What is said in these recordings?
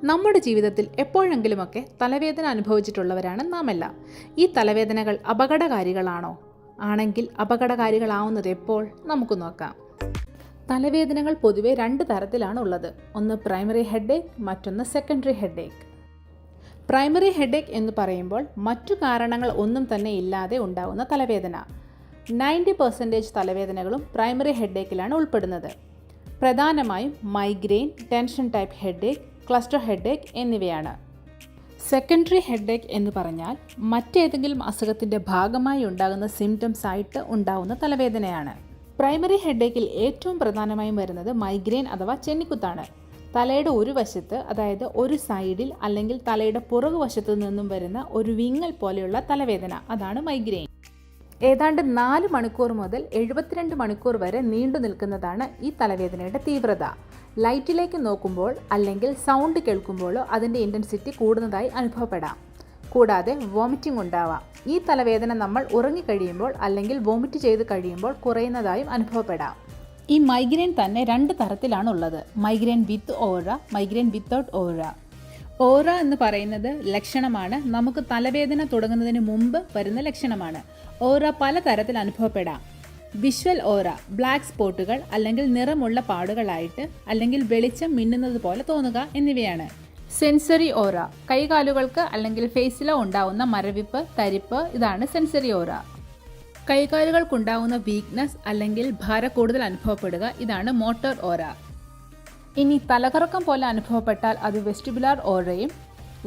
നമ്മുടെ ജീവിതത്തിൽ എപ്പോഴെങ്കിലുമൊക്കെ തലവേദന അനുഭവിച്ചിട്ടുള്ളവരാണ് നാമെല്ലാം. ഈ തലവേദനകൾ അപകടകാരികളാണോ? ആണെങ്കിൽ അപകടകാരികളാവുന്നത് എപ്പോൾ? നമുക്ക് നോക്കാം. തലവേദനകൾ പൊതുവെ രണ്ട് തരത്തിലാണ് ഉള്ളത്. ഒന്ന് പ്രൈമറി ഹെഡേക്ക്, മറ്റൊന്ന് സെക്കൻഡറി ഹെഡേക്ക്. പ്രൈമറി ഹെഡേക്ക് എന്ന് പറയുമ്പോൾ മറ്റു കാരണങ്ങൾ ഒന്നും തന്നെ ഇല്ലാതെ ഉണ്ടാകുന്ന തലവേദന. 90% തലവേദനകളും പ്രൈമറി ഹെഡേക്കിലാണ് ഉൾപ്പെടുന്നത്. പ്രധാനമായും migraine, tension type headache, cluster headache എന്നിവയാണ്. സെക്കൻഡറി ഹെഡേക്ക് എന്ന് പറഞ്ഞാൽ മറ്റേതെങ്കിലും അസുഖത്തിൻ്റെ ഭാഗമായി ഉണ്ടാകുന്ന സിംറ്റംസ് ആയിട്ട് ഉണ്ടാകുന്ന തലവേദനയാണ്. പ്രൈമറി ഹെഡേക്കിൽ ഏറ്റവും പ്രധാനമായും വരുന്നത് മൈഗ്രെയിൻ അഥവാ ചെന്നിക്കുത്താണ്. തലയുടെ ഒരു വശത്ത്, അതായത് ഒരു സൈഡിൽ അല്ലെങ്കിൽ തലയുടെ പുറകുവശത്തു നിന്നും വരുന്ന ഒരു വിങ്ങൽ പോലെയുള്ള തലവേദന, അതാണ് മൈഗ്രെയിൻ. ഏതാണ്ട് 4 മണിക്കൂർ മുതൽ 72 മണിക്കൂർ വരെ നീണ്ടു നിൽക്കുന്നതാണ് ഈ തലവേദനയുടെ തീവ്രത. ലൈറ്റിലേക്ക് നോക്കുമ്പോൾ അല്ലെങ്കിൽ സൗണ്ട് കേൾക്കുമ്പോഴോ അതിൻ്റെ ഇൻറ്റൻസിറ്റി കൂടുന്നതായി അനുഭവപ്പെടാം. കൂടാതെ വോമിറ്റിംഗ് ഉണ്ടാവാം. ഈ തലവേദന നമ്മൾ ഉറങ്ങിക്കഴിയുമ്പോൾ അല്ലെങ്കിൽ വോമിറ്റ് ചെയ്ത് കഴിയുമ്പോൾ കുറയുന്നതായും അനുഭവപ്പെടാം. ഈ മൈഗ്രെയിൻ തന്നെ 2 തരത്തിലാണുള്ളത്. മൈഗ്രെയിൻ വിത്ത് ഓറ, മൈഗ്രെയിൻ വിത്തൗട്ട് ഓറ. ഓറ എന്ന് പറയുന്നത് ലക്ഷണമാണ്. നമുക്ക് തലവേദന തുടങ്ങുന്നതിന് മുമ്പ് വരുന്ന ലക്ഷണമാണ്. ഓറ പലതരത്തിൽ അനുഭവപ്പെടാം. വിഷ്വൽ ഓറ, ബ്ലാക്ക് സ്പോട്ടുകൾ അല്ലെങ്കിൽ നിറമുള്ള പാടുകളായിട്ട് അല്ലെങ്കിൽ വെളിച്ചം മിന്നുന്നത് പോലെ തോന്നുക എന്നിവയാണ്. സെൻസറി ഓറ, കൈകാലുകൾക്ക് അല്ലെങ്കിൽ ഫേസിലോ ഉണ്ടാവുന്ന മരവിപ്പ്, തരിപ്പ്, ഇതാണ് സെൻസറി ഓറ. കൈകാലുകൾക്കുണ്ടാവുന്ന വീക്ക്നെസ് അല്ലെങ്കിൽ ഭാരക്കൂടുതൽ അനുഭവപ്പെടുക, ഇതാണ് മോട്ടോർ ഓറ. ഇനി തലകറക്കം പോലെ അനുഭവപ്പെട്ടാൽ അത് വെസ്റ്റിബുലാർ ഓറയും,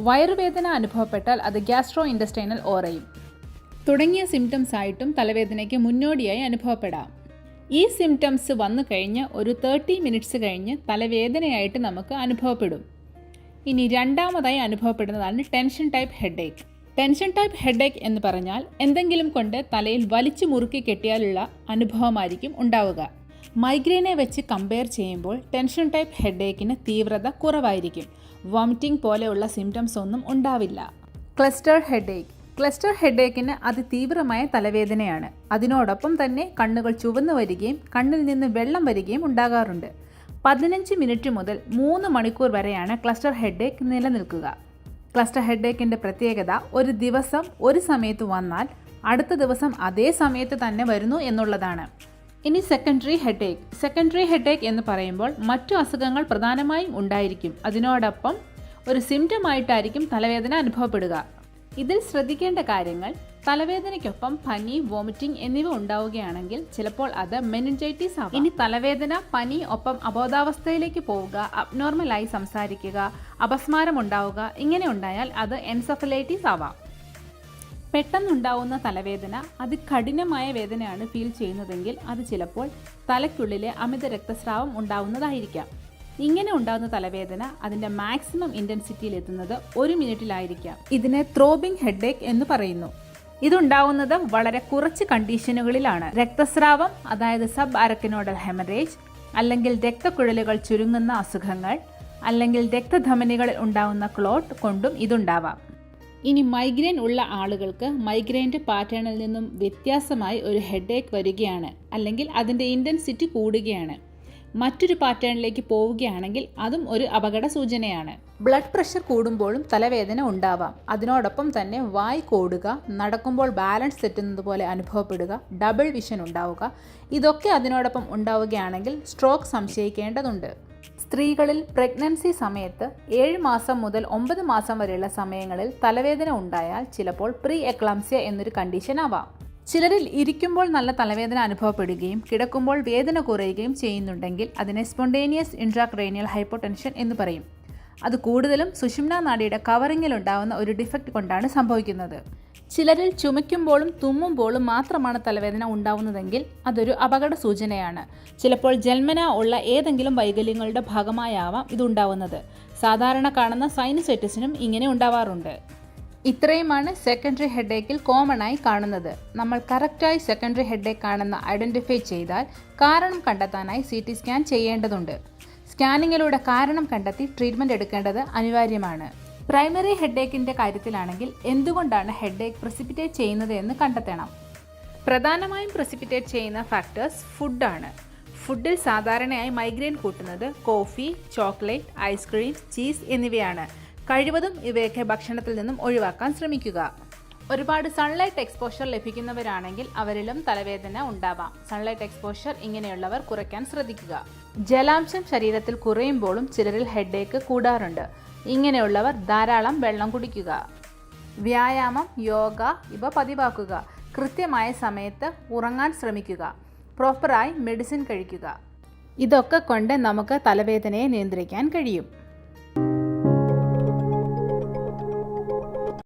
വയറുവേദന അനുഭവപ്പെട്ടാൽ അത് ഗ്യാസ്ട്രോ ഇൻറ്റസ്റ്റൈനൽ ഓറയും തുടങ്ങിയ സിംറ്റംസ് ആയിട്ടും തലവേദനയ്ക്ക് മുന്നോടിയായി അനുഭവപ്പെടാം. ഈ സിംറ്റംസ് വന്നു കഴിഞ്ഞ് ഒരു 30 മിനിറ്റ്സ് കഴിഞ്ഞ് തലവേദനയായിട്ട് നമുക്ക് അനുഭവപ്പെടും. ഇനി രണ്ടാമതായി അനുഭവപ്പെടുന്നതാണ് tension type headache. Tension type headache എന്ന് പറഞ്ഞാൽ എന്തെങ്കിലും കൊണ്ട് തലയിൽ വലിച്ചു മുറുക്കി കെട്ടിയാലുള്ള അനുഭവമായിരിക്കും ഉണ്ടാവുക. മൈഗ്രെയിനെ വെച്ച് കമ്പയർ ചെയ്യുമ്പോൾ ടെൻഷൻ ടൈപ്പ് ഹെഡേക്കിന് തീവ്രത കുറവായിരിക്കും. വോമിറ്റിംഗ് പോലെയുള്ള സിംറ്റംസ് ഒന്നും ഉണ്ടാവില്ല. Cluster headache. ക്ലസ്റ്റർ ഹെഡേക്കിന് അതിതീവ്രമായ തലവേദനയാണ്. അതിനോടൊപ്പം തന്നെ കണ്ണുകൾ ചുവന്നു വരികയും കണ്ണിൽ നിന്ന് വെള്ളം വരികയും ഉണ്ടാകാറുണ്ട്. 15 മിനിറ്റ് മുതൽ 3 മണിക്കൂർ വരെയാണ് ക്ലസ്റ്റർ ഹെഡേക്ക് നിലനിൽക്കുക. ക്ലസ്റ്റർ ഹെഡേക്കിൻ്റെ പ്രത്യേകത ഒരു ദിവസം ഒരു സമയത്ത് വന്നാൽ അടുത്ത ദിവസം അതേ സമയത്ത് തന്നെ വരുന്നു എന്നുള്ളതാണ്. ഇനി സെക്കൻഡറി ഹെഡേക്ക്. സെക്കൻഡറി ഹെഡേക്ക് എന്ന് പറയുമ്പോൾ മറ്റു അസുഖങ്ങൾ പ്രധാനമായും ഉണ്ടായിരിക്കും. അതിനോടൊപ്പം ഒരു സിംറ്റമായിട്ടായിരിക്കും തലവേദന അനുഭവപ്പെടുക. ഇതിൽ ശ്രദ്ധിക്കേണ്ട കാര്യങ്ങൾ: തലവേദനയ്ക്കൊപ്പം പനി, വോമിറ്റിംഗ് എന്നിവ ഉണ്ടാവുകയാണെങ്കിൽ ചിലപ്പോൾ അത് മെനിഞ്ചൈറ്റിസ് ആവാം. ഇനി തലവേദന, പനി, ഒപ്പം അബോധാവസ്ഥയിലേക്ക് പോവുക, അബ്നോർമലായി സംസാരിക്കുക, അപസ്മാരം ഉണ്ടാവുക, ഇങ്ങനെ ഉണ്ടായാൽ അത് എൻസെഫലൈറ്റിസ് ആവാം. പെട്ടെന്നുണ്ടാവുന്ന തലവേദന അതികഠിനമായ വേദനയാണ് ഫീൽ ചെയ്യുന്നതെങ്കിൽ അത് ചിലപ്പോൾ തലയ്ക്കുള്ളിലെ അമിത രക്തസ്രാവം ഉണ്ടാവുന്നതായിരിക്കാം. ഇങ്ങനെ ഉണ്ടാകുന്ന തലവേദന അതിൻ്റെ മാക്സിമം ഇൻറ്റൻസിറ്റിയിൽ എത്തുന്നത് 1 മിനിറ്റിലായിരിക്കാം. ഇതിനെ ത്രോബിംഗ് ഹെഡേക്ക് എന്ന് പറയുന്നു. ഇതുണ്ടാവുന്നത് വളരെ കുറച്ച് കണ്ടീഷനുകളിലാണ്. രക്തസ്രാവം, അതായത് സബ് ആരക്കിനോഡൽ ഹെമറേജ്, അല്ലെങ്കിൽ രക്തക്കുഴലുകൾ ചുരുങ്ങുന്ന അസുഖങ്ങൾ, അല്ലെങ്കിൽ രക്തധമനികളിൽ ഉണ്ടാവുന്ന ക്ലോട്ട് കൊണ്ടും ഇതുണ്ടാവാം. ഇനി മൈഗ്രെയിൻ ഉള്ള ആളുകൾക്ക് മൈഗ്രെയിൻ്റെ പാറ്റേണിൽ നിന്നും വ്യത്യാസമായി ഒരു ഹെഡേക്ക് വരികയാണ്, അല്ലെങ്കിൽ അതിൻ്റെ ഇൻറ്റൻസിറ്റി കൂടുകയാണ്. മറ്റൊരു പാറ്റേണിലേക്ക് പോവുകയാണെങ്കിൽ അതും ഒരു അപകട സൂചനയാണ്. ബ്ലഡ് പ്രഷർ കൂടുമ്പോഴും തലവേദന ഉണ്ടാവാം. അതിനോടൊപ്പം തന്നെ വായ് കോടുക, നടക്കുമ്പോൾ ബാലൻസ് തെറ്റുന്നത് പോലെ അനുഭവപ്പെടുക, ഡബിൾ വിഷൻ ഉണ്ടാവുക, ഇതൊക്കെ അതിനോടൊപ്പം ഉണ്ടാവുകയാണെങ്കിൽ സ്ട്രോക്ക് സംശയിക്കേണ്ടതുണ്ട്. സ്ത്രീകളിൽ പ്രഗ്നൻസി സമയത്ത് 7 മാസം മുതൽ 9 മാസം വരെയുള്ള സമയങ്ങളിൽ തലവേദന ഉണ്ടായാൽ ചിലപ്പോൾ പ്രീ എക്ലാംസിയ എന്നൊരു കണ്ടീഷൻ ആവാം. ചിലരിൽ ഇരിക്കുമ്പോൾ നല്ല തലവേദന അനുഭവപ്പെടുകയും കിടക്കുമ്പോൾ വേദന കുറയുകയും ചെയ്യുന്നുണ്ടെങ്കിൽ അതിനെ സ്പോണ്ടേനിയസ് ഇൻട്രാക്രേനിയൽ ഹൈപ്പോടെൻഷൻ എന്ന് പറയും. അത് കൂടുതലും സുഷുമ്നാ നാഡിയുടെ കവറിങ്ങിലുണ്ടാകുന്ന ഒരു ഡിഫക്റ്റ് കൊണ്ടാണ് സംഭവിക്കുന്നത്. ചിലരിൽ ചുമയ്ക്കുമ്പോഴും തുമ്മുമ്പോഴും മാത്രമാണ് തലവേദന ഉണ്ടാവുന്നതെങ്കിൽ അതൊരു അപകട സൂചനയാണ്. ചിലപ്പോൾ ജന്മനാ ഉള്ള ഏതെങ്കിലും വൈകല്യങ്ങളുടെ ഭാഗമായാവാം ഇതുണ്ടാവുന്നത്. സാധാരണ കാണുന്ന സൈനസൈറ്റിസിനും ഇങ്ങനെ ഉണ്ടാവാറുണ്ട്. ഇത്രയുമാണ് സെക്കൻഡറി ഹെഡേക്കിൽ കോമൺ ആയി കാണുന്നത്. നമ്മൾ കറക്റ്റായി സെക്കൻഡറി ഹെഡേക്ക് ആണെന്ന് ഐഡൻറ്റിഫൈ ചെയ്താൽ കാരണം കണ്ടെത്താനായി CT സ്കാൻ ചെയ്യേണ്ടതുണ്ട്. സ്കാനിങ്ങിലൂടെ കാരണം കണ്ടെത്തി ട്രീറ്റ്മെൻറ്റ് എടുക്കേണ്ടത് അനിവാര്യമാണ്. പ്രൈമറി ഹെഡേക്കിൻ്റെ കാര്യത്തിലാണെങ്കിൽ എന്തുകൊണ്ടാണ് ഹെഡേക്ക് പ്രസിപ്പിറ്റേറ്റ് ചെയ്യുന്നത് എന്ന് കണ്ടെത്തണം. പ്രധാനമായും പ്രസിപ്പിറ്റേറ്റ് ചെയ്യുന്ന ഫാക്ടേഴ്സ് ഫുഡാണ്. ഫുഡിൽ സാധാരണയായി മൈഗ്രെയിൻ കൂട്ടുന്നത് കോഫി, ചോക്ലേറ്റ്, ഐസ്ക്രീം, ചീസ് എന്നിവയാണ്. കഴിവതും ഇവയൊക്കെ ഭക്ഷണത്തിൽ നിന്നും ഒഴിവാക്കാൻ ശ്രമിക്കുക. ഒരുപാട് സൺലൈറ്റ് എക്സ്പോഷർ ലഭിക്കുന്നവരാണെങ്കിൽ അവരിലും തലവേദന ഉണ്ടാവാം. സൺലൈറ്റ് എക്സ്പോഷർ ഇങ്ങനെയുള്ളവർ കുറയ്ക്കാൻ ശ്രദ്ധിക്കുക. ജലാംശം ശരീരത്തിൽ കുറയുമ്പോഴും ചിലരിൽ ഹെഡേക്ക് കൂടാറുണ്ട്. ഇങ്ങനെയുള്ളവർ ധാരാളം വെള്ളം കുടിക്കുക. വ്യായാമം, യോഗ ഇവ പതിവാക്കുക. കൃത്യമായ സമയത്ത് ഉറങ്ങാൻ ശ്രമിക്കുക. പ്രോപ്പറായി മെഡിസിൻ കഴിക്കുക. ഇതൊക്കെ കൊണ്ട് നമുക്ക് തലവേദനയെ നിയന്ത്രിക്കാൻ കഴിയും.